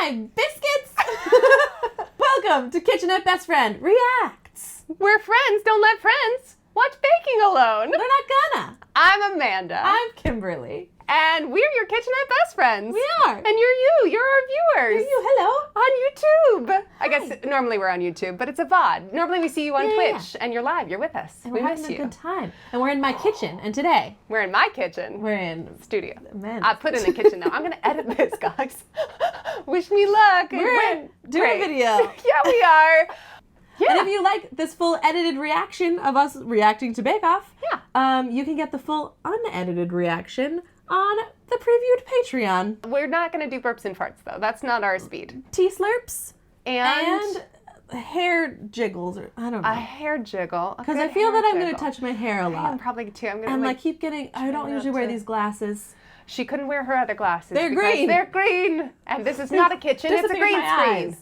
my biscuits! Welcome to Kitchenette Best Friend Reacts. Where friends don't let friends watch baking alone. They're not gonna. I'm Amanda. I'm Kimberly. And we're your Kitchenette Best Friends. We are. And you're you. You're our viewers. You're you. Hello. On YouTube. Hi. I guess normally we're on YouTube, but it's a VOD. Normally we see you on Twitch and you're live. You're with us. And we we're miss having you. a good time. And we're in my kitchen. And today We're in my kitchen. we're in Studio. Man. I put in the kitchen now. I'm going to edit this, guys. Wish me luck. We're doing a video. Yeah, we are. Yeah. And if you like this full edited reaction of us reacting to Bake Off, you can get the full unedited reaction on the previewed Patreon. We're not going to do burps and farts, though. That's not our speed. Tea slurps And hair jiggles, or I don't know. a hair jiggle. Because I feel that I'm going to touch my hair a lot. I'm probably too. I'm gonna And like. I keep getting, I don't usually wear these glasses. She couldn't wear her other glasses. They're because green. They're green. And this is not a kitchen. It's a Disappeared green my screen. eyes.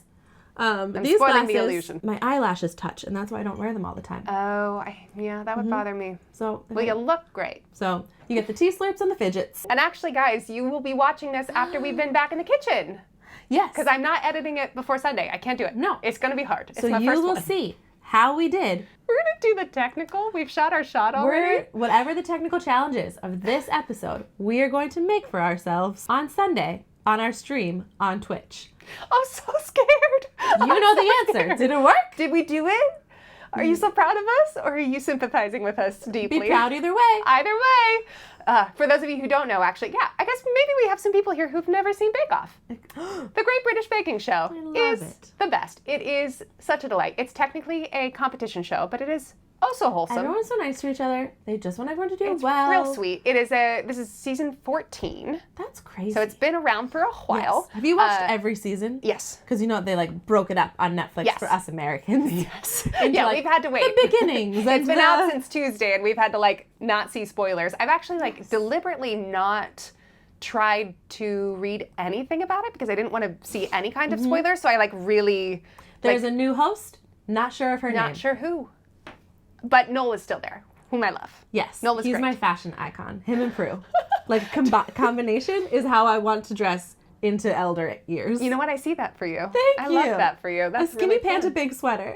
I'm These spoiling the glasses, illusion. my eyelashes touch, and that's why I don't wear them all the time. Oh, yeah, that would bother me. So, Well, you look great. so you get the tea slurps and the fidgets. And actually, guys, you will be watching this after we've been back in the kitchen. Yes. Because I'm not editing it before Sunday. I can't do it. No. It's going to be hard. It's So my you first will one. see how we did. We're going to do the technical. We've shot our shot already. Whatever the technical challenges of this episode, we are going to make for ourselves on Sunday on our stream on Twitch. I'm so scared. You know the answer. Did it work? Did we do it? Are you so proud of us, or are you sympathizing with us deeply? Be proud either way. Either way. For those of you who don't know, actually, yeah, I guess maybe we have some people here who've never seen Bake Off. The Great British Baking Show love is it. the best. It is such a delight. It's technically a competition show, but it is also wholesome. Everyone's so nice to each other. They just want everyone to do It's well. real sweet. This is season 14, That's crazy. so it's been around for a while. Yes. Have you watched every season? Yes. Because you know they like broke it up on Netflix Yes. for us Americans. Yes. Into, Yeah, like, we've had to wait. the beginnings. It's been out since Tuesday, and we've had to like not see spoilers. I've actually like deliberately not tried to read anything about it because I didn't want to see any kind of spoilers. So I like really There's a new host. Not sure of her name. not sure who, but Noel is still there, whom I love. Yes. Noel is he's great. my fashion icon. Him and Prue. Like combination is how I want to dress into elder years. You know what? I see that for you. Thank I you. love that for you. That's a skinny really pants, fun. a big sweater.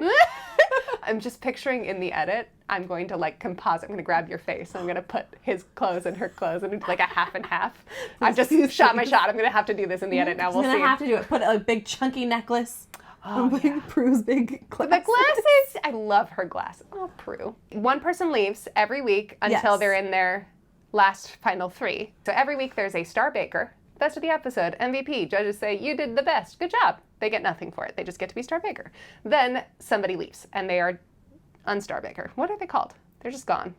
I'm just picturing in the edit, I'm going to like composite. I'm going to grab your face. I'm going to put his clothes and her clothes and like a half and half. I've just shot my shot. I'm going to have to do this in the edit now. We'll I'm see. gonna have to do it. Put a big chunky necklace. Oh, Like yeah. Prue's big glasses. The glasses, I love her glasses. Oh, Prue. One person leaves every week until Yes. they're in their last final 3. So every week there's a star baker. Best of the episode, MVP. Judges say, you did the best. Good job. They get nothing for it. They just get to be star baker. Then somebody leaves and they are unstar baker. What are they called? They're just gone.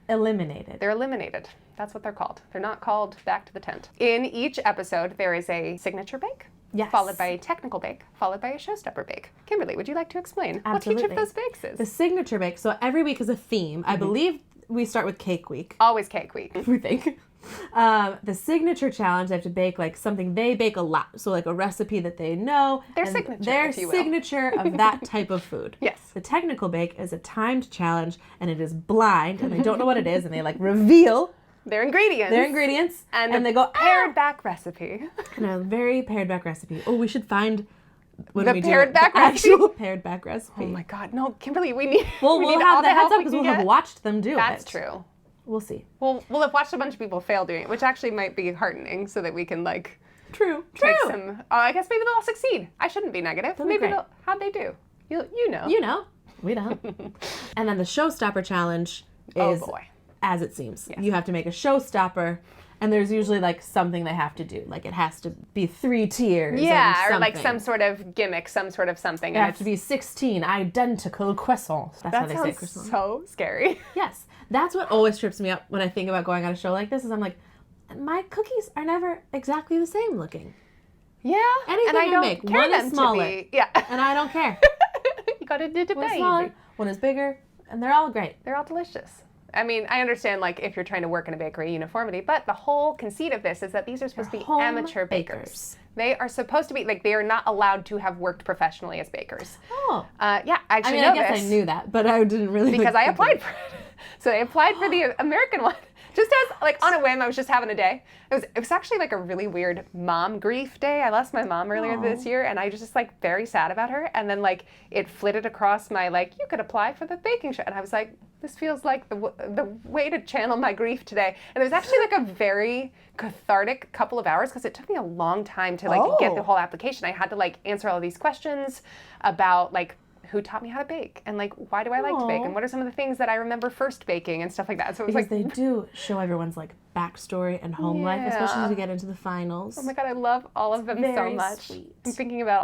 Eliminated. They're eliminated. That's what they're called. They're not called back to the tent. In each episode, there is a signature bake. Yes. Followed by a technical bake, followed by a showstopper bake. Kimberly, would you like to explain Absolutely. what each of those bakes is? The signature bake. So every week is a theme. I believe we start with Cake Week. Always cake week. We think. The signature challenge, they have to bake like something they bake a lot. So like a recipe that they know. Their and signature, Their if you will. signature of that type of food. Yes. The technical bake is a timed challenge and it is blind and they don't know what it is and they like reveal Their ingredients. their ingredients And they go pared back recipe. And a very pared back recipe. Oh, we should find when The we pared do back the recipe? actual pared back recipe. Oh my God, no, Kimberly, we need. Well, we we'll need have all the heads help up we because can we'll have get. watched them do it. That's true. We'll see. We'll have watched a bunch of people fail doing it, which actually might be heartening, so that we can like True. take some. I guess maybe they'll all succeed. I shouldn't be negative. be Maybe great. how'd they do? You know. You know, we don't. And then the Showstopper challenge is Oh boy. as it seems. You have to make a showstopper, and there's usually like something they have to do. Like it has to be 3 tiers. Yeah, and or like something. some sort of gimmick, some sort of something. There and have to be 16 identical croissants. That's how that they say sounds croissant. so scary. Yes, that's what always trips me up when I think about going on a show like this. Is I'm like, my cookies are never exactly the same looking, Yeah, Anything and I I don't make, care one is them smaller. to be. Yeah, and I don't care. you gotta do the One is baby. smaller, one is bigger, and they're all great. They're all delicious. I mean, I understand like if you're trying to work in a bakery, uniformity, but the whole conceit of this is that these are supposed to be home amateur bakers. They are supposed to be like they are not allowed to have worked professionally as bakers. Oh, Yeah, I I actually mean, know I guess this I knew that, but I didn't really because I think applied for it. So I applied for the American one. Just as, like, on a whim, I was just having a day. It was actually, like, a really weird mom grief day. I lost my mom earlier this year, and I was just, like, very sad about her. And then, like, it flitted across my, like, you could apply for the baking show. And I was like, this feels like the way to channel my grief today. And it was actually, like, a very cathartic couple of hours, because it took me a long time to, like, get the whole application. I had to, like, answer all these questions about, like, who taught me how to bake, and like, why do I like to bake, and what are some of the things that I remember first baking and stuff like that. So it was because they do show everyone's like backstory and home life, especially as we get into the finals. Oh my god, I love all of them so much. Sweet. I'm thinking about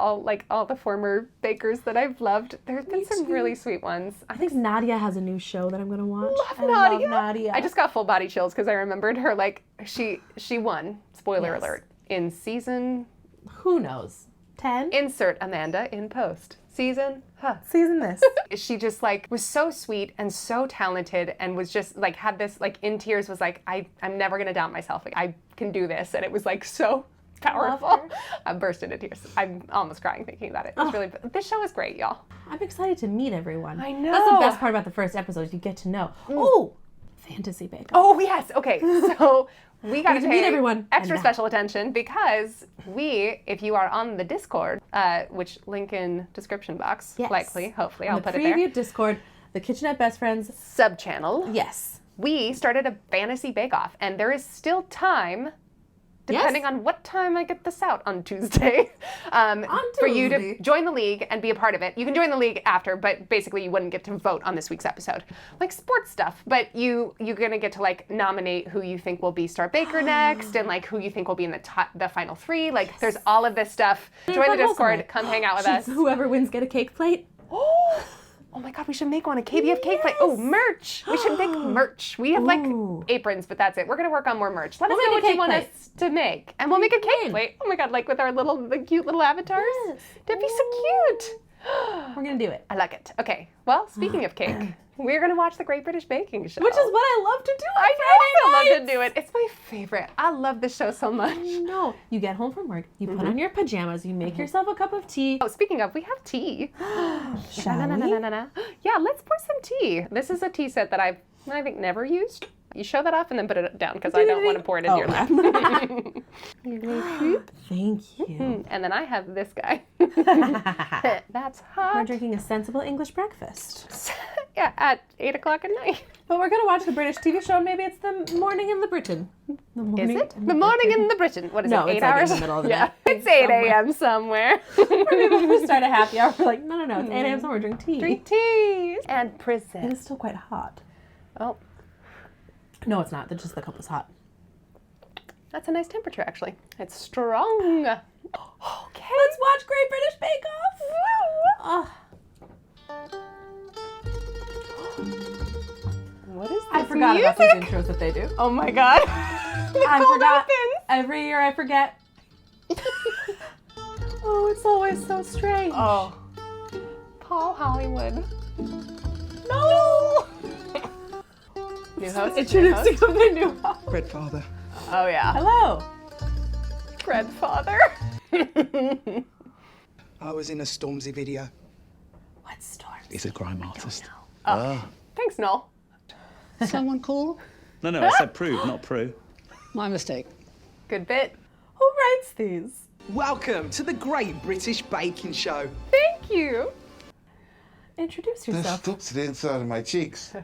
all the former bakers that I've loved. There have been some really sweet ones. I think Nadia has a new show that I'm gonna watch. I love Nadia. I just got full body chills because I remembered her, like, she won, spoiler alert, in season... Who knows? 10? Insert Amanda in post. Season this. She just, like, was so sweet and so talented, and was just, like, had this, like, in tears, was like, I'm never gonna doubt myself. Like, I can do this. And it was, like, so powerful. I burst into tears. I'm almost crying thinking about it. It was really, this show is great, y'all. I'm excited to meet everyone. I know. That's the best part about the first episode. You get to know. Oh, Fantasy Bake Off. Oh, yes. Okay. So we got to meet everyone. Extra special attention, because if you are on the Discord, which link in description box, likely, hopefully, I'll put it there. The preview Discord, the Kitchenette Best Friends sub-channel. Yes. We started a fantasy bake-off, and there is still time, depending on what time I get this out on Tuesday, for you to join the league and be a part of it. You can join the league after, but basically you wouldn't get to vote on this week's episode. Like sports stuff, but you're gonna get to, like, nominate who you think will be Star Baker next, and, like, who you think will be in the final 3. Like, there's all of this stuff. Join the Discord, come hang out with us. Whoever wins get a cake plate. Oh my god, we should make one, a KBF cake plate. Oh, merch. We should make merch. We have, like, aprons, but that's it. We're going to work on more merch. Let us know what you want us to make. And we'll make a cake plate. Oh my god, like with our cute little avatars. Yes. That'd be so cute. We're going to do it. I like it. Okay, well, speaking of cake, we're going to watch the Great British Baking Show. Which is what I love to do on I Friday love to do it. It's my favorite. I love this show so much. No, you get home from work, you put on your pajamas, you make yourself a cup of tea. Oh, speaking of, we have tea. Shall we? Yeah, let's pour some tea. This is a tea set that I think never used. You show that off and then put it down, because I don't want to pour it into your lap. Thank you. And then I have this guy. That's hot. We're drinking a sensible English breakfast. Yeah, at 8 o'clock at night. But we're going to watch the British TV show, and maybe it's the morning in the Britain. Is it? The morning in the Britain. What is it, 8 it's hours? Like in the middle of the night. It's 8 a.m. somewhere. Or maybe when we start a happy hour, we're like, no, it's 8 a.m. somewhere, drink tea. Drink tea. And present. It is still quite hot. Oh. No, it's not. Just the cup is hot. That's a nice temperature, actually. It's strong. Okay. Let's watch Great British Bake Off. What is this? I forgot about these intros that they do. Oh my god. I forgot. Every year I forget. Oh, it's always so strange. Oh. Paul Hollywood. No! New host? Introducing the new host. Bread father. Oh yeah. Hello. Bread father. I was in a Stormzy video. What Storm? He's a grime artist. Thanks, Noel. Someone call? No, I said prove, not Prue. My mistake. Good bit. Who writes these? Welcome to the Great British Baking Show. Thank you. Introduce They're yourself. stuck to the inside of my cheeks.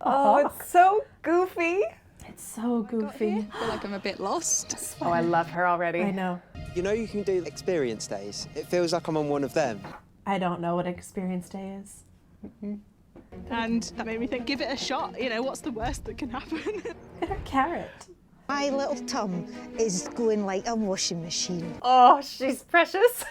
Oh, it's so goofy. It's so goofy. I feel like I'm a bit lost. Oh, I love her already. I know. You know you can do experience days. It feels like I'm on one of them. I don't know what experience day is. And that made me think, give it a shot. You know, what's the worst that can happen? Get her carrot. My little Tom is going like a washing machine. Oh, she's precious.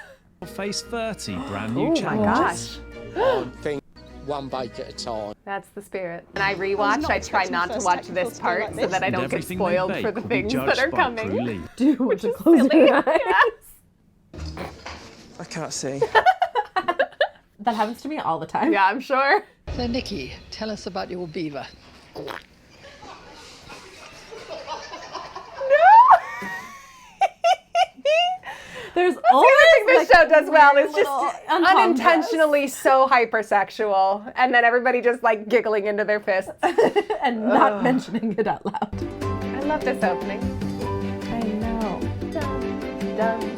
Face 30, brand new Oh my challenges. gosh. Think one bake at a time. That's the spirit. And I rewatch, I try not to watch this part so that I don't get Everything they spoiled bake for the will be things judged that are by Prue coming. Lee. Do what to close your eyes. Yes. I can't see. That happens to me all the time. Yeah, I'm sure. So, Nikki, tell us about your beaver. There's The always other thing this show does well is just little unintentionally so hypersexual, and then everybody just like giggling into their fists. and not mentioning it out loud. I love this opening. I know. Dun, dun.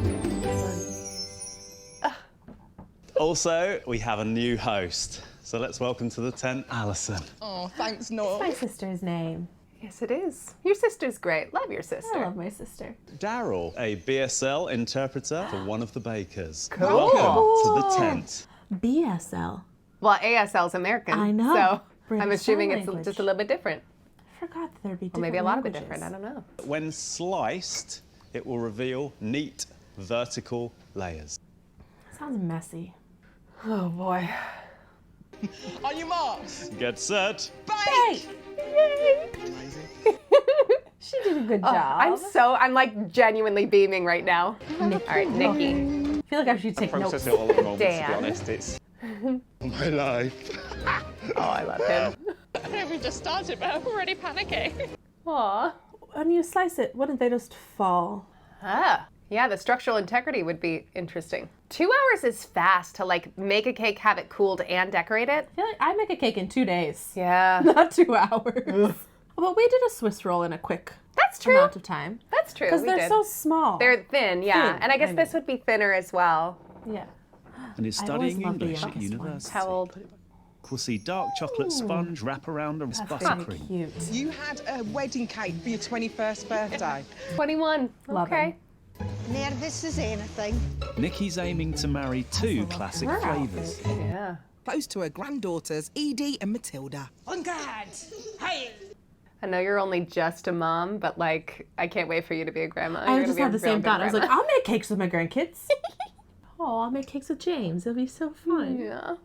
Also, we have a new host. So let's welcome to the tent, Alison. Oh, thanks, Noel. My sister's name. Yes, it is. Your sister's great. Love your sister. I love my sister. Daryl, a BSL interpreter for one of the bakers. Cool. Welcome to the tent. BSL. Well, ASL's American. I know. So British I'm assuming Sign it's Language. just a little bit different. I forgot that there'd be Or different maybe a lot languages. of it different. I don't know. When sliced, it will reveal neat vertical layers. Sounds messy. Oh boy. On your marks. Get set. Bake! She did a good job. I'm like genuinely beaming right now. All right, Nikki. I feel like I should take notes. Process it all at the moment, to be Dan. honest. It's My life. Oh, I love him. We just started, but I'm already panicking. Aw. When you slice it, wouldn't they just fall? Ah. Yeah, the structural integrity would be interesting. 2 hours is fast to like make a cake, have it cooled, and decorate it. I feel like I make a cake in 2 days. Yeah. Not 2 hours. But we did a Swiss roll in a quick That's true. amount of time. That's true. Because we they're did. so small. They're thin, yeah. Thin, And I guess I this would be thinner as well. Yeah. And is I always studying love the English at youngest ones. university. How old? We'll see dark chocolate sponge wrap around a Very buttercream. cute. You had a wedding cake for your 21st birthday. 21. Love Okay. Nervous as anything. Nikki's aiming to marry two classic her flavours. Yeah. Close to her granddaughters, Edie and Matilda. On guard! Hey! I know you're only just a mom, but like, I can't wait for you to be a grandma. I You're gonna just be a had the real same good thought. I was like, grandma. I'll make cakes with my grandkids. Oh, I'll make cakes with James. It'll be so fun. Yeah.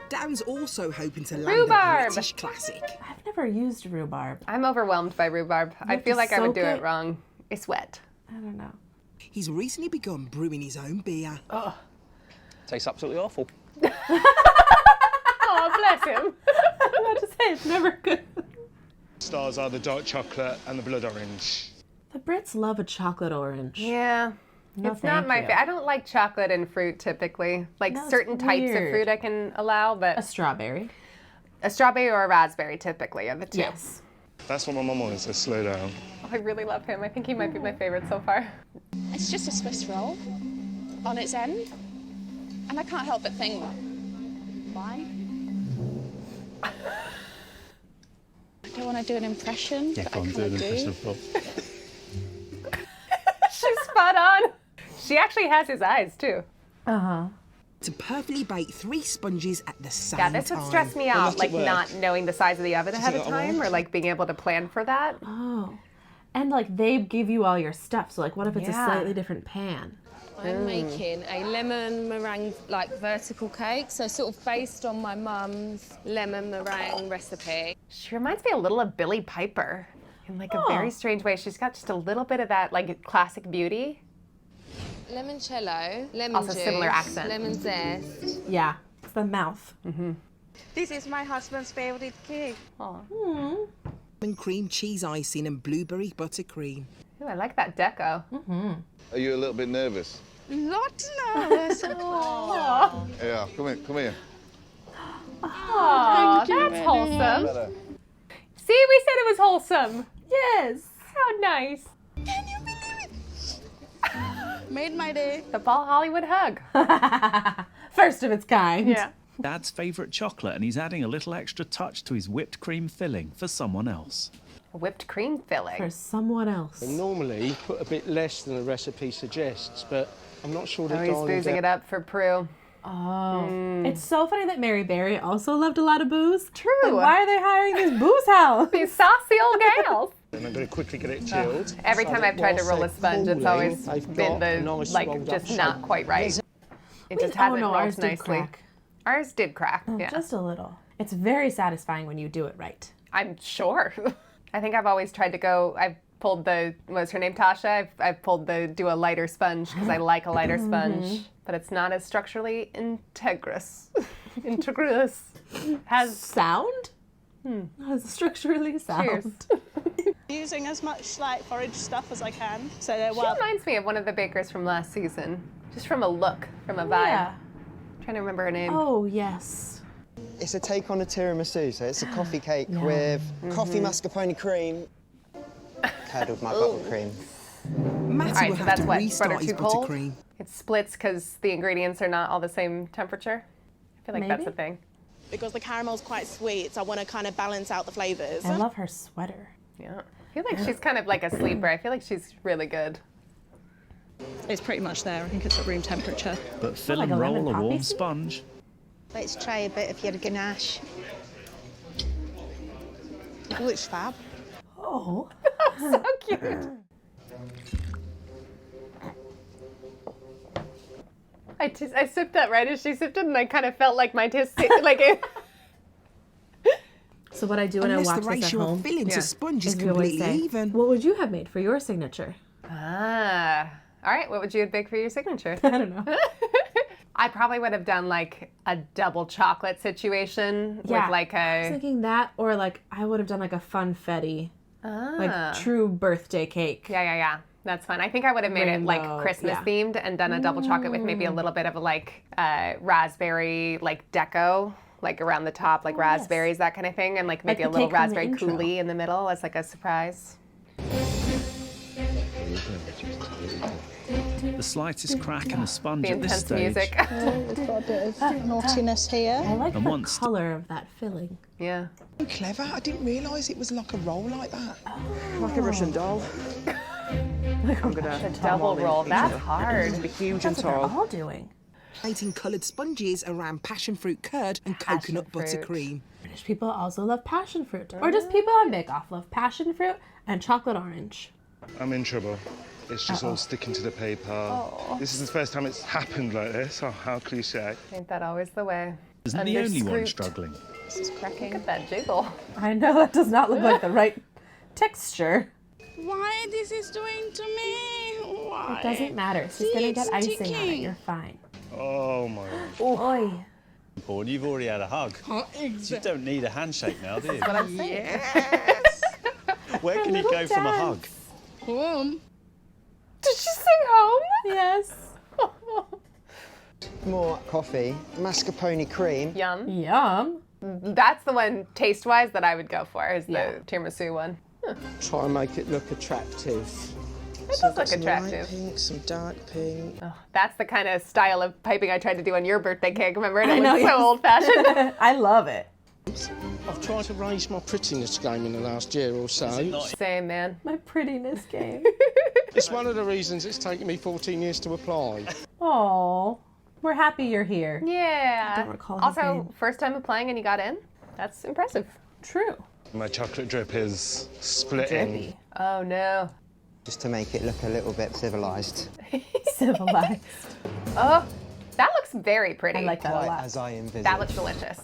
Dan's also hoping to land Rhubarb. a British classic. I've never used rhubarb. I'm overwhelmed by rhubarb. I have feel to like I would soak do it it? wrong. It's wet. I don't know. He's recently begun brewing his own beer. tastes absolutely awful. Oh, bless him. I'm about to say, it's never good. Stars are the dark chocolate and the blood orange. The Brits love a chocolate orange. Yeah. No, It's not thank my you. favorite. I don't like chocolate and fruit typically. Like No, it's certain types of weird. fruit I can allow, but A strawberry. a strawberry or a raspberry typically are the two. Yes. That's what my mum always says, slow down. Oh, I really love him. I think he might be my favorite so far. It's just a Swiss roll on its end. And I can't help but think, why? I don't want to do an impression, Yeah, but go I on, do kind an of impression do. of Bob. She's spot on. She actually has his eyes too. Uh-huh. To perfectly bake 3 sponges at the same Yeah, time. this would stress me out, like not knowing the size of the oven ahead of time or like being able to plan for that. Oh. And like they give you all your stuff. So like what if it's Yeah. a slightly different pan? I'm making a lemon meringue like vertical cake, so sort of based on my mum's lemon meringue recipe. She reminds me a little of Billie Piper in like a very strange way. She's got just a little bit of that like classic beauty. Limoncello, lemon Also juice, similar accent. lemon zest. Yeah. It's the mouth. This is my husband's favourite cake. And cream cheese icing and blueberry buttercream. Ooh, I like that deco. Are you a little bit nervous? Not nervous at all. Yeah, come here. Oh, that's wholesome. See, we said it was wholesome. Yes. How nice. Can you believe it? Made my day. The Paul Hollywood hug. First of its kind. Yeah. Dad's favourite chocolate, and he's adding a little extra touch to his whipped cream filling for someone else. Whipped cream filling. For someone else. Normally, put a bit less than the recipe suggests, but I'm not sure that Oh, he's boozing it up for Prue. Oh. It's so funny that Mary Berry also loved a lot of booze. True. Like, why are they hiring this booze house? These saucy old gals. And I'm going to quickly get it chilled. Every time I've tried to roll a sponge, it's always they've been got a the, nice like, rolled just up not shape. quite right. It just Oh hasn't no, rolled ours did nicely. crack. Ours did crack, yeah. Just a little. It's very satisfying when you do it right. I'm sure. I think I've always tried to go, I've pulled the, what's her name, Tasha? I've pulled the, do a lighter sponge because I like a lighter sponge, but it's not as structurally integrous. Integrous. Has Sound? Not as structurally sound. Cheers. Using as much like forage stuff as I can. So they're She reminds me of one of the bakers from last season. Just from a look, from a vibe. Yeah. I'm trying to remember her name. Oh, yes. It's a take on a tiramisu, so it's a coffee cake with coffee mascarpone cream, curdled my buttercream. Matty All right, will so have that's to what? restart Butter his too cold? buttercream. It splits because the ingredients are not all the same temperature. I feel like that's Maybe. a thing. because the caramel's quite sweet, so I want to kind of balance out the flavours. I love her sweater. Yeah. I feel like she's kind of like a sleeper. I feel like she's really good. It's pretty much there. I think it's at room temperature. But fill like and a roll lemon a poppy warm seed? sponge. Let's try a bit of your ganache. Oh, it's fab. Oh. So cute. I sipped that right as she sipped it, and I kind of felt like my taste, like it. So what I do when Unless I the watch this at ratio home of filling to sponge is is we always completely say, even. what would you have made for your signature? Ah. All right, what would you bake for your signature? I don't know. I probably would have done like a double chocolate situation with like I was a thinking that, or like I would have done like a funfetti, like true birthday cake. yeah. That's fun. I think I would have made it like Rainbow, Christmas yeah. themed and done a double chocolate with maybe a little bit of a like raspberry like deco, like around the top, like raspberries, that kind of thing, and like maybe the a little cake from the raspberry intro. coulis in the middle as like a surprise. The slightest crack in the sponge The at this intense stage. music. We've got a bit of naughtiness here. I like And the once- color of that filling. Yeah. Clever. I didn't realise it was like a roll like that. Like a Russian doll. I'm gonna double roll. That's hard. Huge That's what they're all doing. Plating coloured sponges around passion fruit curd and coconut Passion fruit. buttercream. British people also love passion fruit, or just people on Bake Off love passion fruit and chocolate orange. I'm in trouble. It's just all sticking to the paper. This is the first time it's happened like this. Oh, how cliche. Ain't that always the way? Isn't Under the only one scrut. struggling. This is cracking. Look at that jiggle. I know that does not look like the right texture. Why this is doing to me? Why? It doesn't matter. She's gonna get icing on it. You're fine. Oh my God. Oi. Paul, you've already had a hug. You don't need a handshake now, do you? What I'm saying. Where can you go from a hug? Home. Did she sing home? Yes. More coffee, mascarpone cream. Yum. Yum. That's the one taste-wise that I would go for, is Yeah. the tiramisu one. Try and make it look attractive. It does look attractive. Pink, some dark pink. Oh, that's the kind of style of piping I tried to do on your birthday cake, remember? And it know, was so yes. old-fashioned. I love it. I've tried to raise my prettiness game in the last year or so. Same, man. My prettiness game. It's one of the reasons it's taken me 14 years to apply. Oh, we're happy you're here. Yeah. I don't recall his Also, name. first time applying and you got in? That's impressive. True. My chocolate drip is splitting. Drippy. Oh, no. Just to make it look a little bit civilised. Civilized. Oh, that looks very pretty. I like that a Quite lot. as I envisaged. That looks delicious.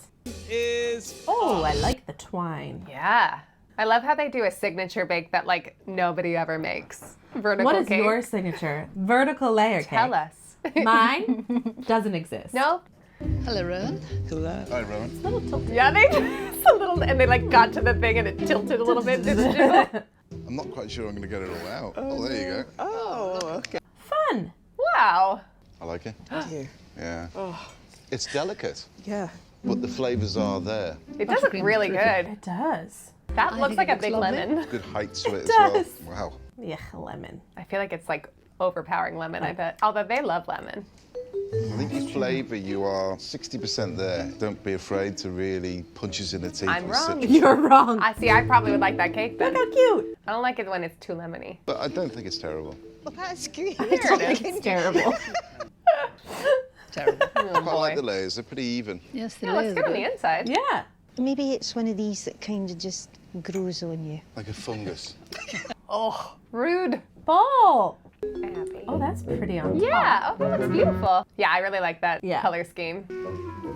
Oh, I like the twine. Yeah. I love how they do a signature bake that, like, nobody ever makes. Vertical What is cake. your signature? Vertical layer cake. Tell us. Mine doesn't exist. No? Hello, Rowan. Hi, Rowan. A little tilted. Yeah, they just a little, and they like got to the thing and it tilted a little bit. Didn't you? I'm not quite sure I'm going to get it all out. Oh, there you go. Oh, okay. Fun. Wow. I like it. Yeah. Yeah. It's delicate, Yeah. but the flavours are there. It does look really good. It does. That looks think like it a looks big lovely. lemon. Good height to it as does. well. Wow. Yeah, lemon. I feel like it's like overpowering lemon, I bet. Although they love lemon. I think your flavour, you are 60% there. Don't be afraid to really punch us in the teeth. I'm with wrong. citrus. You're wrong. I see, I probably would like that cake then. Look how cute. I don't like it when it's too lemony. But I don't think it's terrible. Well, that's great. Here it is. It's terrible. Terrible. I quite like the layers. They're pretty even. Yes, the Yeah, looks layers good are on the inside. Yeah. Maybe it's one of these that kind of just grows on you. Like a fungus. Oh, rude. Ball. Happy. Oh, that's pretty on top. Yeah, oh, that looks beautiful. Yeah, I really like that Yeah. color scheme.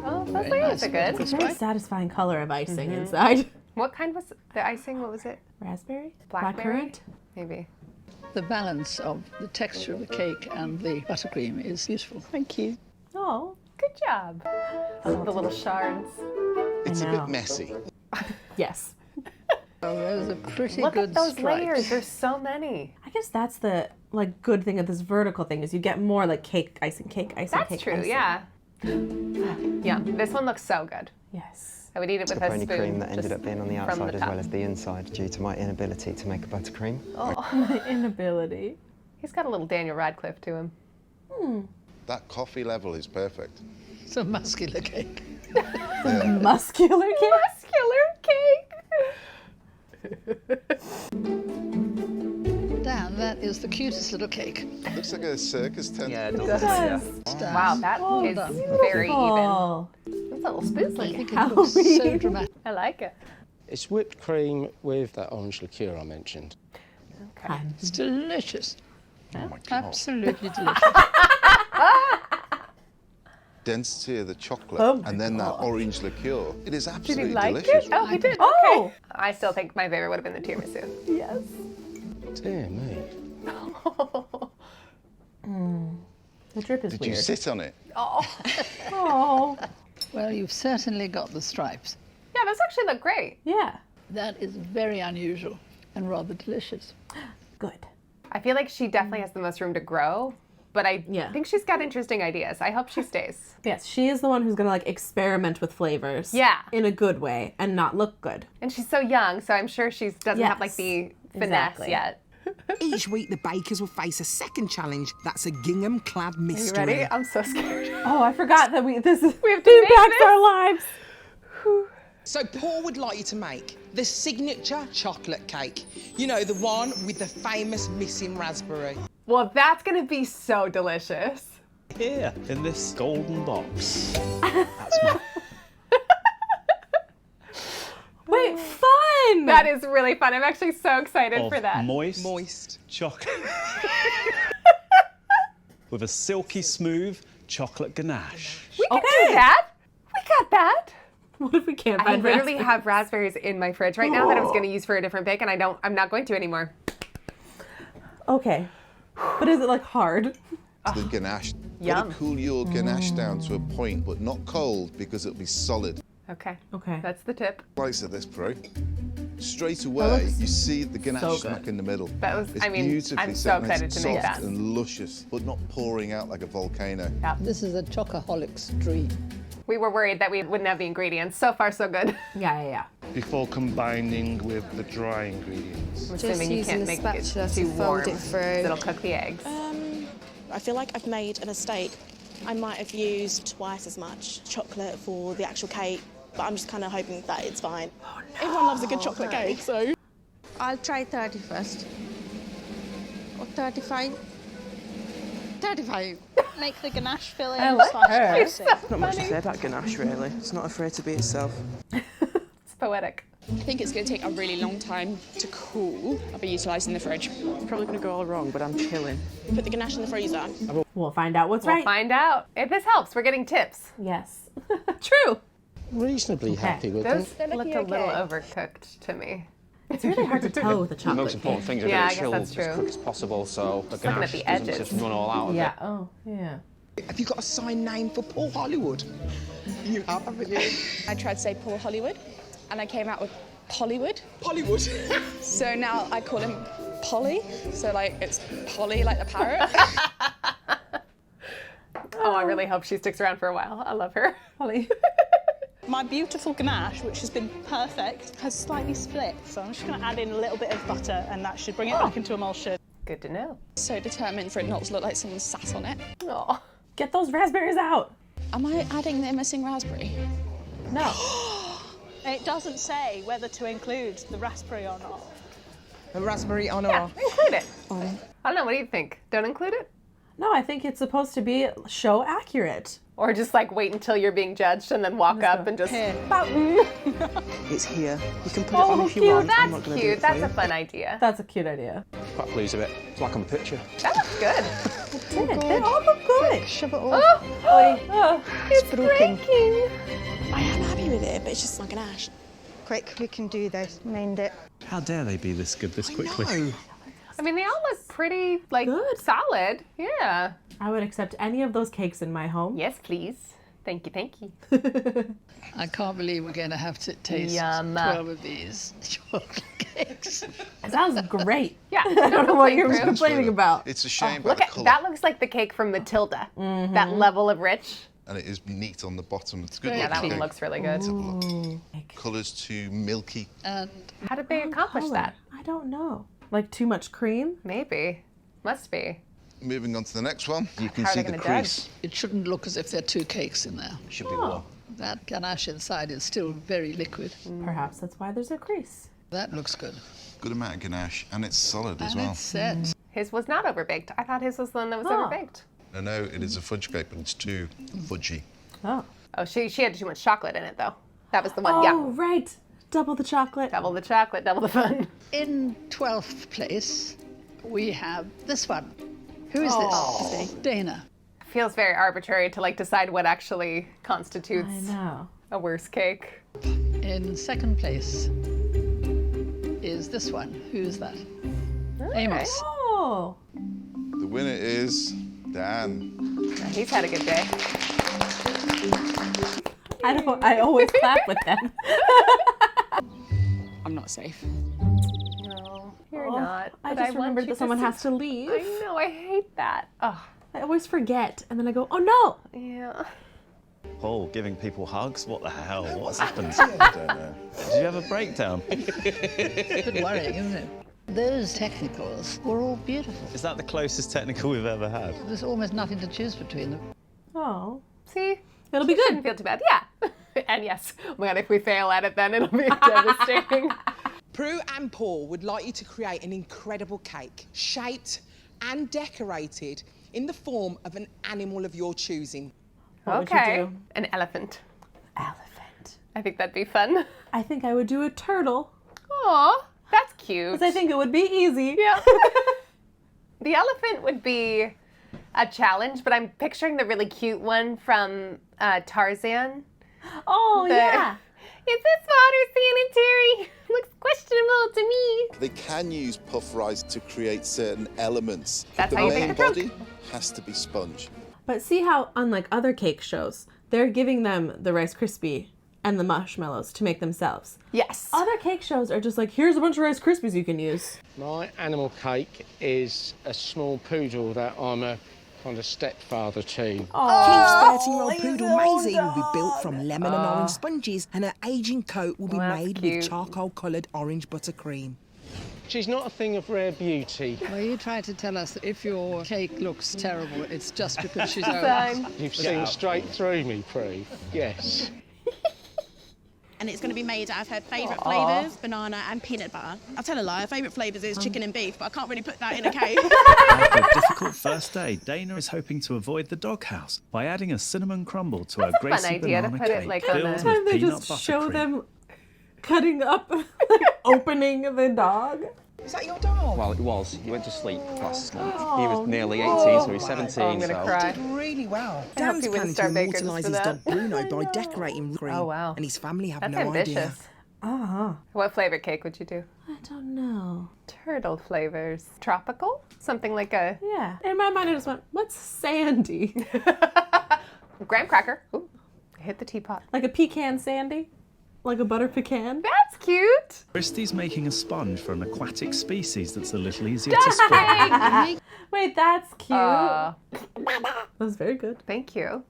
Oh, those Very layers nice. are good. It's a very satisfying color of icing inside. What kind was the icing? What was it? Raspberry? Blackberry? Blackcurrant? Maybe. The balance of the texture of the cake and the buttercream is useful. Thank you. Oh, Good job. I love the little shards. It's a know. bit messy. yes. Oh, those are pretty Look good at those stripes. layers. There's so many. I guess that's the like good thing of this vertical thing is you get more like cake, icing, That's cake, true, icing. yeah. Yeah, this one looks so good. Yes. I would eat it with a Mascarpone spoon. cream that ended just up being on the from outside the as top. well as the inside due to my inability to make a buttercream. My inability. He's got a little Daniel Radcliffe to him. That coffee level is perfect. It's a muscular cake. Muscular cake? Muscular cake! Dan, that is the cutest little cake. Looks like a circus tent. Yeah, it It does. does. Wow, that is done. very even. Oh, It's a little spooky. It looks so Halloween. dramatic. I like it. It's whipped cream with that orange liqueur I mentioned. Okay. It's delicious. Oh my God. Absolutely delicious. Density of the chocolate Oh my and then that God. orange liqueur. It is Did absolutely he like delicious. it? Oh, he did. Oh. Okay. I still think my favorite would have been the tiramisu. Yes. Dear me. The drip is Did weird. you sit on it? Oh. Well, you've certainly got the stripes. Yeah, those actually look great. Yeah. That is very unusual and rather delicious. Good. I feel like she definitely has the most room to grow, but I think she's got interesting ideas. I hope she stays. Yes, she is the one who's gonna like experiment with flavors. Yeah. In a good way and not look good. And she's so young, so I'm sure she doesn't have like the finesse Exactly. yet. Each week, the bakers will face a second challenge that's a gingham-clad Are you mystery. ready? I'm so scared. Oh, I forgot that we have to make impacts this? our lives. So Paul would like you to make the signature chocolate cake. You know, the one with the famous missing raspberry. Well, that's gonna be so delicious. Here, in this golden box. That's my... Wait, fun! That is really fun. I'm actually so excited of for that. moist chocolate. With a silky smooth chocolate ganache. We can do that. We got that. What if we can't I find literally raspberries? have raspberries in my fridge right now that I was gonna use for a different bake, and I'm not going to anymore. Okay. But is it like hard? The ganache. Yum. Gotta cool your ganache down to a point, but not cold because it'll be solid. Okay. Okay. That's the tip. Slice of this, bro. Straight away, you see the ganache so smack good. in the middle. That was- It's I mean, beautifully I'm so segmented, excited to make soft that. and luscious, but not pouring out like a volcano. Yeah. This is a chocoholic's dream. We were worried that we wouldn't have the ingredients. So far, so good. Yeah. Before combining with the dry ingredients. I'm assuming you can't make it too warm. It'll cook the eggs. I feel like I've made a mistake. I might have used twice as much chocolate for the actual cake, but I'm just kind of hoping that it's fine. Oh, no. Everyone loves a good chocolate cake, so. I'll try 30 first. Or 35. 35. Make the ganache filling. I like her. She's so Not much to funny. say about ganache, really. It's not afraid to be itself. It's poetic. I think it's going to take a really long time to cool. I'll be utilising the fridge. Probably going to go all wrong, but I'm chilling. Put the ganache in the freezer. We'll find out what's We'll right. find out. If this helps, we're getting tips. Yes. True. Reasonably happy with them. Those looked a little overcooked to me. It's really hard to tell with the The chocolate most important cake. thing is to Yeah, I get guess it chilled that's as true. quick as possible so the looking at ganache the doesn't edges. just run all out of Yeah. it. Oh, yeah. Have you got a signed name for Paul Hollywood? You have, haven't you? I tried to say Paul Hollywood, and I came out with Pollywood. Hollywood. So now I call him Polly. So like it's Polly, like the parrot. Oh, I really hope she sticks around for a while. I love her. Holly. My beautiful ganache, which has been perfect, has slightly split. So I'm just going to add in a little bit of butter, and that should bring it back into emulsion. Good to know. So determined for it not to look like someone sat on it. Oh, Get those raspberries out. Am I adding the missing raspberry? no. It doesn't say whether to include the raspberry or not. A raspberry on Yeah, or include it. I don't know. What do you think? Don't include it? No, I think it's supposed to be show accurate. Or just like wait until you're being judged and then walk up and just. It's here. You can put it on Oh, if you cute. want. I'm not That's going to do cute. it That's for a you. fun idea. That's a cute idea. Quite pleased with it. It's like on the picture. That looks good. They all look good. Shove it all. Oh, it's broken. breaking. I am happy with it, but it's just my ganache. Quick, we can do this. Mind it. How dare they be this good this quickly? No. I mean, they all look pretty, like, Good. solid. Yeah. I would accept any of those cakes in my home. Yes, please. Thank you, thank you. I can't believe we're going to have to taste 12 of these chocolate cakes. It sounds great. Yeah. I don't know what you're complaining about. It's a shame Look about at the colour. that. Looks like the cake from Matilda. That level of rich. And it is neat on the bottom. It's good. Yeah, that looking one cake. looks really good. Let's have a look. Colours too milky. And how did they accomplish that? I don't know. Like too much cream? Maybe. Must be. Moving on to the next one, you can How are see they the gonna crease. It shouldn't look as if there are 2 cakes in there. Should be one. That ganache inside is still very liquid. Perhaps that's why there's a crease. That looks good. Good amount of ganache, and it's solid as And well. it's set. His was not overbaked. I thought his was the one that was overbaked. No, it is a fudge cake, but it's too fudgy. Oh. Oh, she had too much chocolate in it, though. That was the one, Oh, right. Double the chocolate. Double the chocolate, double the fun. In 12th place, we have this one. Who is this? Dana. Feels very arbitrary to like decide what actually constitutes a worse cake. In 2nd place is this one. Who's that? Amos. Oh. The winner is Dan. Yeah, he's had a good day. I always clap with them. I'm not safe. No, you're Oh, not. I but just remembered that someone has to leave. I know, I hate that. Oh. I always forget, and then I go, oh no! Yeah. Paul giving people hugs? What the hell? What's happened? I don't know. Did you have a breakdown? It's a bit worrying, isn't it? Those technicals were all beautiful. Is that the closest technical we've ever had? There's almost nothing to choose between them. Oh. See? It'll be It good. shouldn't feel too bad. Yeah. And yes, oh my God, if we fail at it, then it'll be devastating. Prue and Paul would like you to create an incredible cake, shaped and decorated in the form of an animal of your choosing. What would you Okay. do? An elephant. Elephant. I think that'd be fun. I think I would do a turtle, Aw, that's cute. because I think it would be easy. Yeah. The elephant would be a challenge, but I'm picturing the really cute one from Tarzan. Oh, yeah. Is this water sanitary? Looks questionable to me. They can use puff rice to create certain elements. That's the how you main make a drink. body has to be sponge. But see how, unlike other cake shows, they're giving them the Rice Krispie and the marshmallows to make themselves. Yes. Other cake shows are just like, here's a bunch of Rice Krispies you can use. My animal cake is a small poodle that I'm a kind of stepfather to. Keith's 13-year-old poodle Maisie will be built from lemon and orange sponges, and her aging coat will be made with charcoal-coloured orange buttercream. She's not a thing of rare beauty. Well, you try to tell us that if your cake looks terrible, it's just because she's old. You've seen straight through me, Prue. Yes. And it's going to be made out of her favourite flavours, banana and peanut butter. I'll tell a lie, her favourite flavours is chicken and beef, but I can't really put that in a cake. After a difficult first day, Dana is hoping to avoid the doghouse by adding a cinnamon crumble to her That's a fun gracie idea to banana put it, cake like, on filled the- Time with they peanut just buttercream. show them cutting up, opening the dog. Is that your dog? Well, it was. He went to sleep last month. He Oh, was nearly 18, no. so he's 17. Oh, I'm gonna so. cry. Did really well. I hope Dan's he wins planning to Star Bakers immortalise for his that. dog Bruno by decorating cream. Oh, wow. And his family have That's no ambitious. idea. What flavor cake would you do? I don't know. Turtle flavors. Tropical? Something like a Yeah. In my mind, I just went, what's sandy? graham cracker. Ooh, hit the teapot. Like a pecan sandy? Like a butter pecan? That's cute. Christy's making a sponge for an aquatic species that's a little easier to spread. Wait, that's cute. That's very good. Thank you.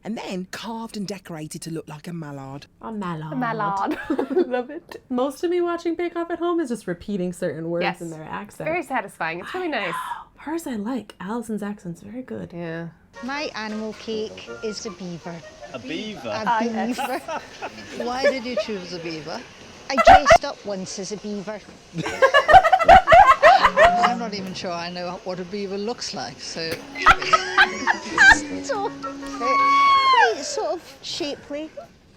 And then carved and decorated to look like a mallard. A mallard. Mallard. Love it. Most of me watching Bake Off at home is just repeating certain words Yes. in their accent. Very satisfying. It's really nice. Hers I like. Allison's accent's very good. Yeah. My animal cake is a beaver. A beaver? A beaver. Why did you choose a beaver? I dressed up once as a beaver. I'm not even sure I know what a beaver looks like, so... So, quite sort of shapely.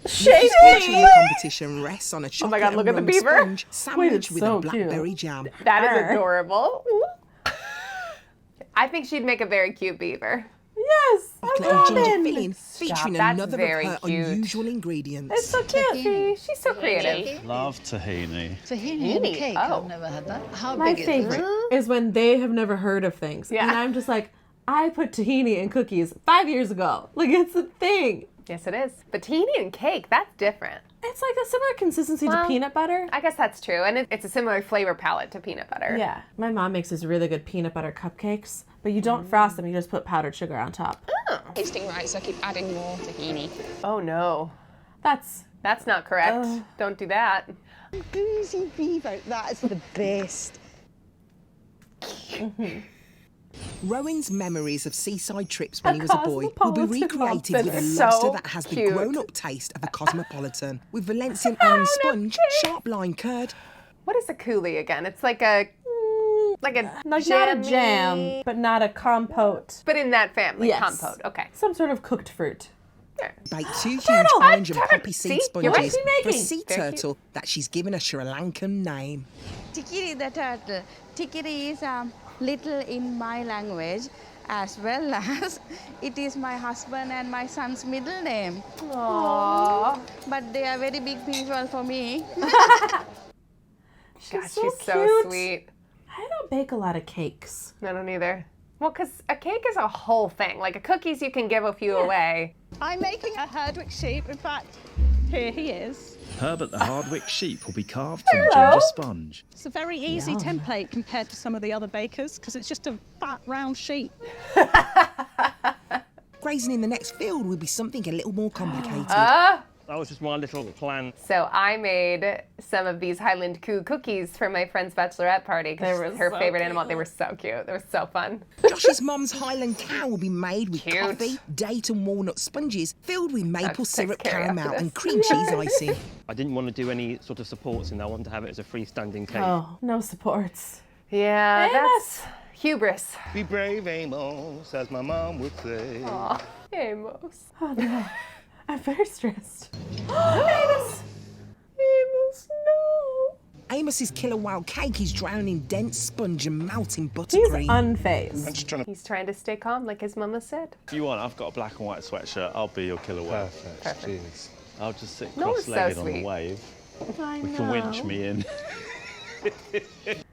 This portion of the competition rests on a chocolate God, look and at the rum beaver. sponge sandwiched with so a blackberry jam. That is adorable. I think she'd make a very cute beaver. Yes! Chocolate and ginger filling featuring That's another very of her cute. unusual ingredients. It's so cute. See, she's so creative. Love tahini. Tahini in a cake? Oh. I've never had that. How My big favorite is it? is when they have never heard of things. Yeah. And I'm just like, I put tahini in cookies 5 years ago. Like, it's a thing. Yes, it is. But tahini and cake, that's different. It's like a similar consistency to peanut butter. I guess that's true. And it's a similar flavor palette to peanut butter. Yeah. My mom makes these really good peanut butter cupcakes, but you don't frost them, you just put powdered sugar on top. Tasting right, so I keep adding more tahini. Oh no. That's not correct. Don't do that. Boozy beaver, that is the best. Rowan's memories of seaside trips when he was a boy will be recreated with a So lobster that has the cute. grown-up taste of a cosmopolitan, with Valencian orange sponge, sharp lime curd. What is a coulis again? It's like a not a jam, but not a compote. But in that family, Yes. compote. Okay. Some sort of cooked fruit. Bake 2 huge orange and poppy seed sponges for a sea Very turtle that she's given a Sri Lankan name. Tikiri the turtle. Tikiri is little in my language, as well as it is my husband and my son's middle name. Aww. But they are very big people for me. She's so so cute. sweet. I don't bake a lot of cakes. I don't either. Well, because a cake is a whole thing. Like a cookies, you can give a few away. I'm making a Herdwick sheep. In fact, here he is. Herbert the Hardwick sheep will be carved from ginger sponge. It's a very easy template compared to some of the other bakers because it's just a fat, round sheep. Grazing in the next field will be something a little more complicated. That was just my little plan. So I made some of these Highland Coo cookies for my friend's bachelorette party because her so favorite cute. animal. They were so cute. They were so fun. Josh's mum's Highland cow will be made with coffee, date and walnut sponges filled with maple takes syrup, care caramel after and this. cream cheese icing. I didn't want to do any sort of supports in there. I wanted to have it as a freestanding cake. Oh, no supports. Yeah, that's hubris. Be brave, Amos, as my mom would say. Aw, Amos. Oh no. I'm very stressed. Amos! Amos, no! Amos's killer wild cake is drowned in dense sponge and melting He's buttercream. unfazed. I'm just trying to... He's trying to stay calm, like his mama said. If you want, I've got a black and white sweatshirt. I'll be your killer whale. Perfect. Cheers. I'll just sit No, it's so cross-legged on sweet. the wave. I We can winch me in.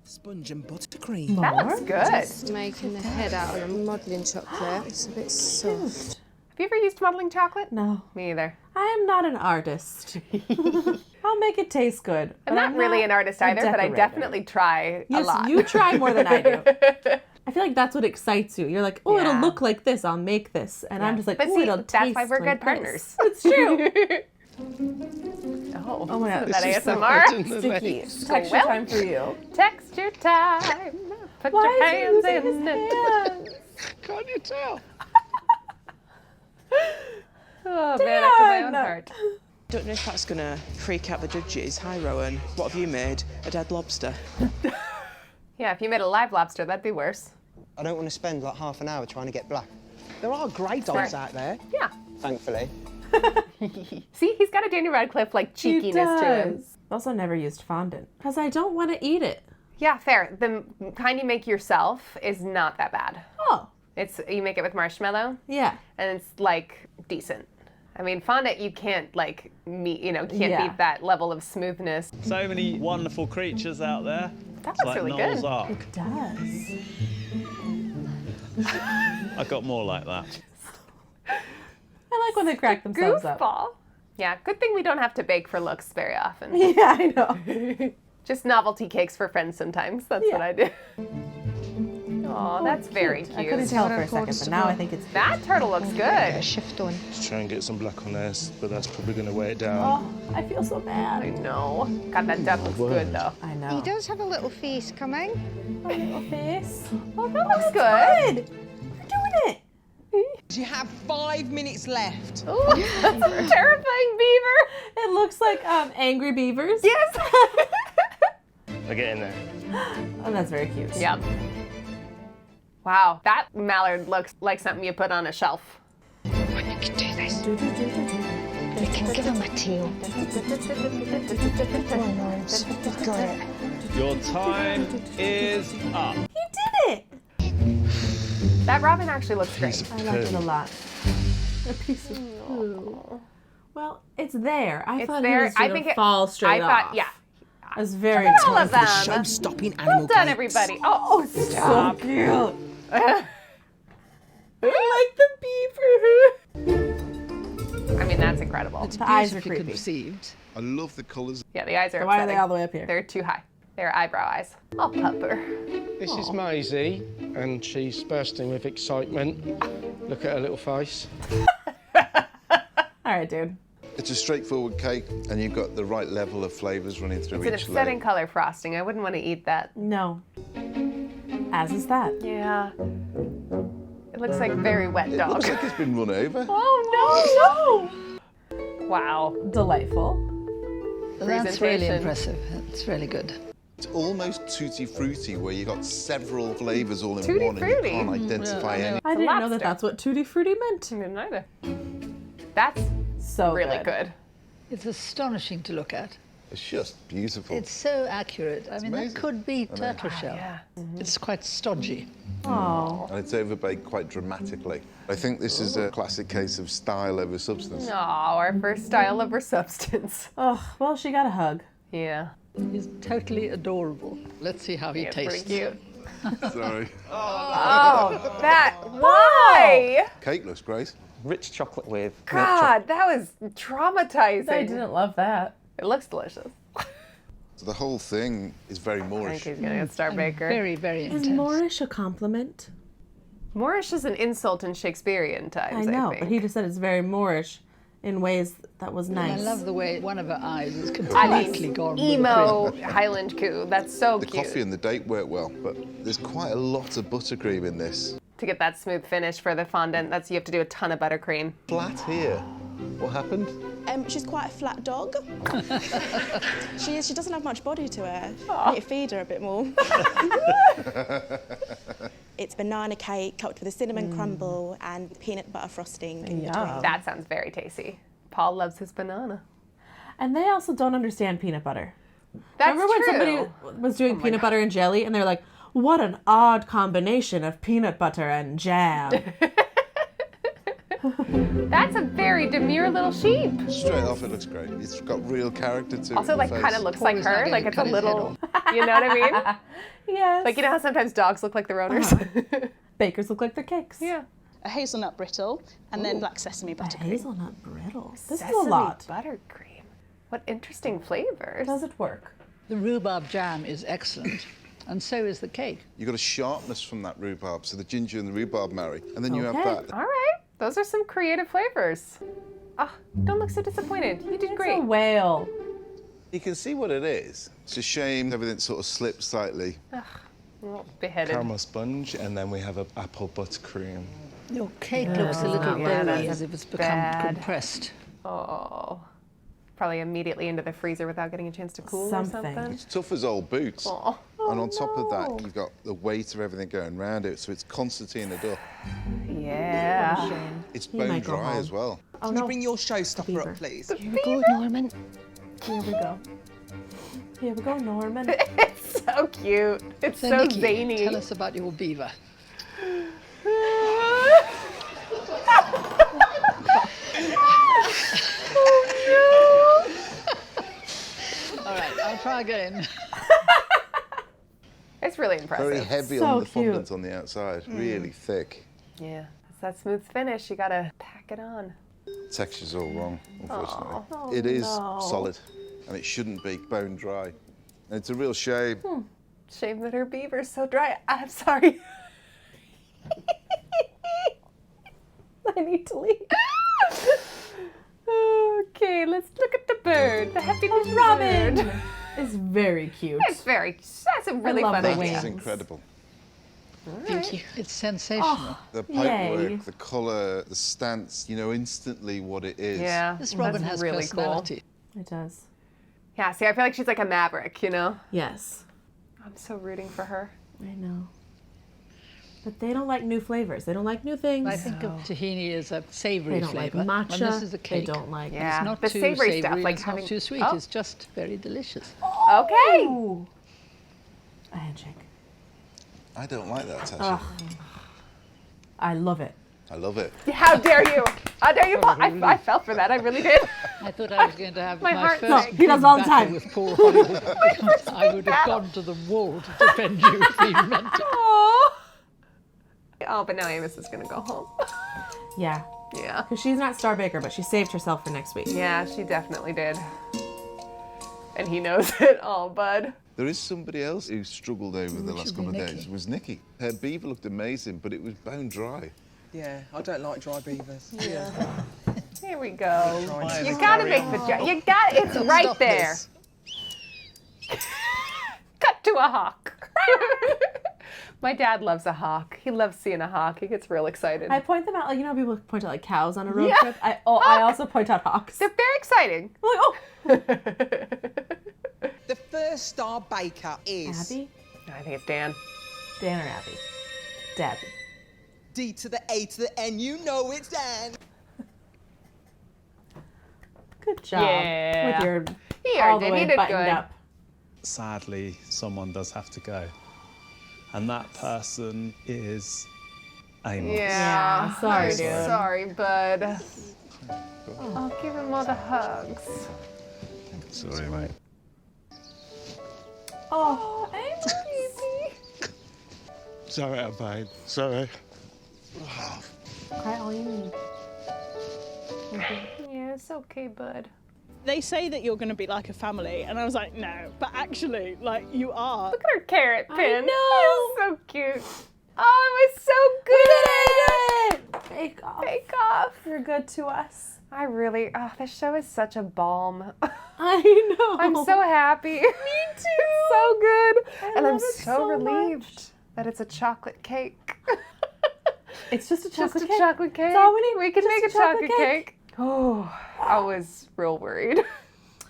Sponge and buttercream. That looks good. Just making the head out of a modelling chocolate. It's a bit soft. Have you ever used modeling chocolate? No. Me either. I am not an artist. I'll make it taste good. I'm not really an artist either, but I decorator. definitely try a Yes, lot. you try more than I do. I feel like that's what excites you. You're like, oh, it'll look like this. I'll make this. And I'm just like, But oh, see, it'll that's taste why we're like good partners. this. It's true. Oh my God. That This is ASMR. Sticky. So Texture well. time for you. Texture time. Put Why your is he hands using in his it. hands? Can't you tell? Oh man, after my own Dan! heart. Don't know if that's going to freak out the judges. Hi, Rowan. What have you made? A dead lobster? Yeah, if you made a live lobster, that'd be worse. I don't want to spend like half an hour trying to get black. There are grey dogs out there. Yeah. Thankfully. See, he's got a Daniel Radcliffe like cheekiness to him. Also never used fondant because I don't want to eat it. Yeah, fair. The kind you make yourself is not that bad. Oh. It's you make it with marshmallow. Yeah. And it's like decent. I mean, fondant you can't like meet, can't beat that level of smoothness. So many wonderful creatures out there. That It's looks like really Noah's good. Ark. It does. I got more like that. I like when they crack themselves up. Goofball. Yeah, good thing we don't have to bake for looks very often. Yeah, I know. Just novelty cakes for friends sometimes. That's what I do. Oh, that's very cute. I couldn't tell for a second, but now I think it's That turtle looks good. Shift on. Just try and get some black on there, but that's probably going to weigh it down. Oh, I feel so bad. I know. God, that duck looks good though. I He know. does have a little face coming. A little face. Oh, that looks good. You're doing it. You have 5 minutes left. Oh, that's a terrifying beaver. It looks like angry beavers. Yes. I get in there. Oh, that's very cute. Yep. Wow, that mallard looks like something you put on a shelf. We can do this. We can give him a tail. We've got it. Your time is up. He did it. That robin actually looks great. I like it a lot. A piece of poo. Well, it's there. I thought there. it was going to fall straight off. I thought, yeah. I was very Look at all of Time them. for the show-stopping animal Well done, cakes. everybody. Oh, stop. so cute. I like the beaver. I mean, that's incredible. It's The eyes are beautifully creepy. conceived. I love the colours. Yeah, the eyes are Why are upsetting. they all the way up here? They're too high. They're eyebrow eyes. I'll pupper. This is Maisie, and she's bursting with excitement. Look at her little face. All right, dude. It's a straightforward cake, and you've got the right level of flavours running through It's an each upsetting layer. color frosting. I wouldn't want to eat that. No. As is that. Yeah. It looks like very wet It dog. looks like it's been run over. Oh, no! Wow. Delightful. That's really Presentation. impressive. It's really good. It's almost tutti frutti, where you got several flavours all in Tutti one, and frutti? you can't identify Yeah, I know. any. I didn't know that lobster. that's what tutti frutti meant. I didn't either. That's So really good. It's astonishing to look at. It's just beautiful. It's so accurate. I mean, amazing. that could be turtle shell. Yeah. It's quite stodgy. Oh. And it's overbaked quite dramatically. I think this is a classic case of style over substance. Oh, our first style over substance. Oh, well, she got a hug. Yeah. He's totally adorable. Let's see how he Yeah, tastes. pretty cute. Sorry. Oh, that. Why? Cake looks great. Rich chocolate with milk God, that was traumatizing. I didn't love that. It looks delicious. So the whole thing is very I think Moorish. he's gonna get Star Baker. Very, very Is intense. Moorish a compliment? Moorish is an insult in Shakespearean times, I know, think. but he just said it's very Moorish in ways that was nice. I love the way one of her eyes is I completely mean, gone. with emo Highland coo. That's so The cute. coffee and the date work well, but there's quite a lot of buttercream in this. To get that smooth finish for the fondant, you have to do a ton of buttercream. Flat here. What happened? She's quite a flat dog. She is. She doesn't have much body to her. I need to feed her a bit more. It's banana cake topped with a cinnamon crumble and peanut butter frosting in between. That sounds very tasty. Paul loves his banana. And they also don't understand peanut butter. That's Remember when true. somebody was doing peanut butter and jelly and they're like, what an odd combination of peanut butter and jam. That's a very demure little sheep. Straight off, it looks great. It's got real character to it. Also, in the kind of face. looks like her. Like it's a little, you know what I mean? Yes. Like, you know how sometimes dogs look like their owners? Bakers look like their cakes. Yeah. A hazelnut brittle and then black sesame buttercream. Hazelnut brittle. This Sesame is a lot. buttercream. What interesting flavors. Does it work? The rhubarb jam is excellent, and so is the cake. You got a sharpness from that rhubarb, so the ginger and the rhubarb marry, and then you have that. All right. Those are some creative flavors. Oh, don't look so disappointed. You did great. It's a whale. You can see what it is. It's a shame everything sort of slipped slightly. Well, beheaded. Caramel sponge, and then we have an apple buttercream. Your cake looks a little Yeah, doughy, that's as if it's become bad. compressed. Oh. Probably immediately into the freezer without getting a chance to cool or something. It's tough as old boots. Oh. And on top of that, you've got the weight of everything going around it, so it's concertina duck. Yeah. It's You might bone go dry home. as well. Can you bring your showstopper up, please? Here we go, Norman. Here we go. Here we go, Norman. It's so cute. It's so Nikki, zany. tell us about your beaver. All right, I'll try again. It's really impressive. Very heavy So on the cute. fondant on the outside, really thick. Yeah. It's that smooth finish. You gotta pack it on. Texture's all wrong, unfortunately. Oh, It is no. solid, and it shouldn't be bone dry. And it's a real shame. Shame that her beaver's so dry. I'm sorry. I need to leave. Okay, let's look at the bird. The happy little Robin bird. is very cute. It's that's a really love fun the That idea. is wings. incredible. Thank you. It's sensational. The Yay. pipework, the colour, the stance, you know instantly what it is. Yeah. This Robin that's has really personality. It does. Cool. Yeah, see, I feel like she's like a maverick, you know? Yes. I'm so rooting for her. I know. But they don't like new flavors. They don't like new things. I think of tahini as a savoury They don't like flavour. matcha. And this is a They cake. don't like. Yeah. It's not The too savoury savoury, stuff, like it's having- not too sweet. Oh. It's just very delicious. Okay. Ooh. A handshake. I don't like that, Tasha. Ugh. I love it. I love it. How dare you? How dare you? I fell for that. I really did. I thought I was going to have My my, heart first sank. He does all the battle time. with Paul Hollywood. I would have gone to the wall to defend you if he meant it. Aww. Oh, but now Amos is going to go home. Yeah. Yeah. Because she's not Star Baker, but she saved herself for next week. Yeah, she definitely did. And he knows it all, bud. There is somebody else who struggled over the last couple of days. It was Nikki. Her beaver looked amazing, but it was bone dry. Yeah, I don't like dry beavers. Yeah. Here we go. You gotta make the joke. You got it's right Stop there. Cut to a hawk. My dad loves a hawk. He loves seeing a hawk. He gets real excited. I point them out, like, you know, people point out like cows on a road trip. I also point out hawks. They're very exciting. I'm like, oh. The first Star Baker is... Abby? No, I think it's Dan. Dan or Abby? Dabby. D to the A to the N, you know it's Dan. Good job. Yeah. With your He all the did. way He did buttoned good. up. Sadly, someone does have to go. And that person is Amos. Yeah. Sorry, I'm dude. Sorry, bud. I'll give him all the hugs. Sorry, mate. Oh, baby. Sorry, I'm fine. Sorry. Cry all you need. Yeah, it's okay, bud. They say that you're going to be like a family, and I was like, no, but actually, like, you are. Look at her carrot pin. I know. It's so cute. Oh, it was so good. Bake off. Bake off. You're good to us. I really, this show is such a balm. I know. I'm so happy. Me too. It's so good. And I'm love it so so relieved that it's a chocolate cake. It's just a chocolate cake. Chocolate cake. That's all we need. We can Just make a chocolate cake. Oh, I was real worried.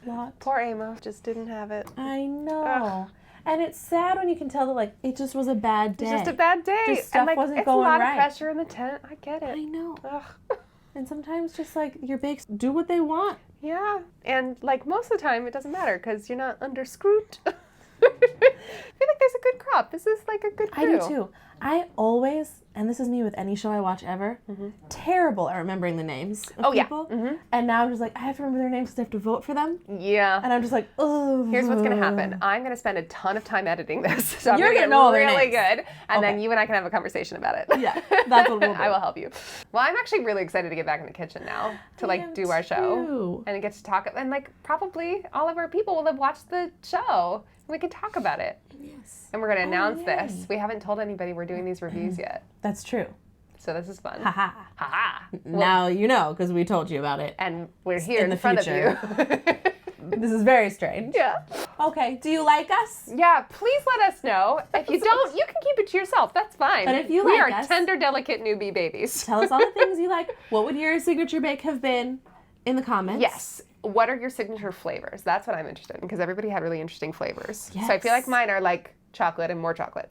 What? Poor Amos just didn't have it. I know. And it's sad when you can tell that, like, it just was a bad day. It's just a bad day. Just stuff and, like, wasn't it's going a lot right. of pressure in the tent. I get it. I know. Ugh. And sometimes just, like, your bakes do what they want. Yeah. And, like, most of the time it doesn't matter because you're not under scrute. I feel like there's a good crop. This is, like, a good crew. I do, too. I always, and this is me with any show I watch ever, terrible at remembering the names of people. And now I'm just like, I have to remember their names because I have to vote for them. Yeah. And I'm just like, oh. Here's what's going to happen. I'm going to spend a ton of time editing this. So I'm You're going to gonna know all their really names. good. And then you and I can have a conversation about it. Yeah, that's what we'll do. I will help you. Well, I'm actually really excited to get back in the kitchen now to, like, do our show. And get to talk. And, like, probably all of our people will have watched the show. We can talk about it. Yes. And we're going to announce this. We haven't told anybody we're doing these reviews yet. That's true. So this is fun. Haha. Haha. Now you know because we told you about it. And we're here in the front future. of you. This is very strange. Yeah. Okay, do you like us? Yeah, please let us know. If you don't, you can keep it to yourself. That's fine. But if you we like are us, tender, delicate newbie babies. Tell us all the things you like. What would your signature bake have been in the comments? Yes. What are your signature flavors? That's what I'm interested in because everybody had really interesting flavors. Yes. So I feel like mine are like chocolate and more chocolate.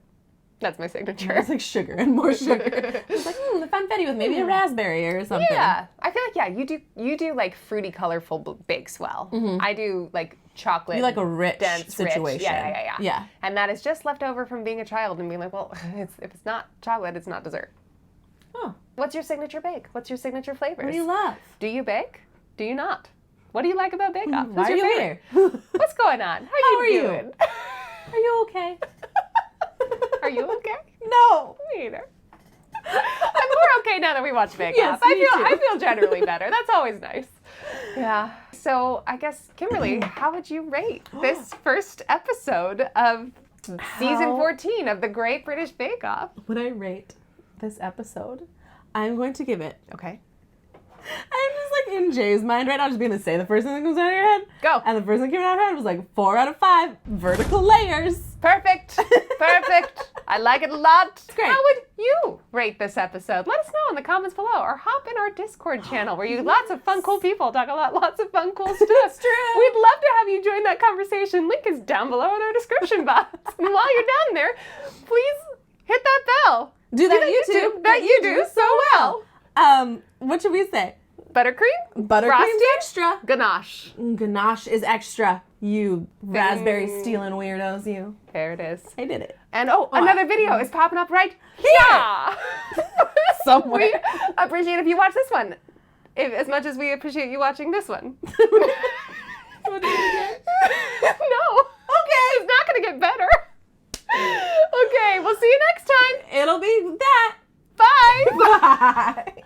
That's my signature. It's like sugar and more sugar. It's like the funfetti with maybe a raspberry or something. Yeah, I feel like you do like fruity, colorful bakes well. I do like chocolate. You like a rich dense, situation. Rich. Yeah. And that is just left over from being a child and being like, well, if it's not chocolate, it's not dessert. Oh. What's your signature bake? What's your signature flavors? What do you love? Do you bake? Do you not? What do you like about Bake Off? Why are you here? What's going on? How are you doing? Are you okay? Are you okay? No. Me either. I'm more okay now that we watch Bake Yes, Off. I me too. feel generally better. That's always nice. Yeah. So I guess, Kimberly, how would you rate this first episode of season 14 of the Great British Bake Off? Would I rate this episode? I'm going to give it. Okay. I'm just like in Jay's mind right now, just being to say the first thing that comes out of your head. Go. And the first thing that came out of her head was like 4 out of 5 vertical layers. Perfect. Perfect. I like it a lot. Great. How would you rate this episode? Let us know in the comments below or hop in our Discord channel where you lots of fun, cool people talk about lots of fun, cool stuff. It's true. We'd love to have you join that conversation. Link is down below in our description box. And while you're down there, please hit that bell. Do that YouTube that you do so well. What should we say? Buttercream? Buttercream's extra. Ganache. Ganache is extra. You raspberry stealing weirdos, you. There it is. I did it. And another video is popping up right here. Somewhere. We appreciate if you watch this one. As much as we appreciate you watching this one. What did you get? No. Okay. It's not going to get better. Okay, we'll see you next time. It'll be that. Bye. Bye.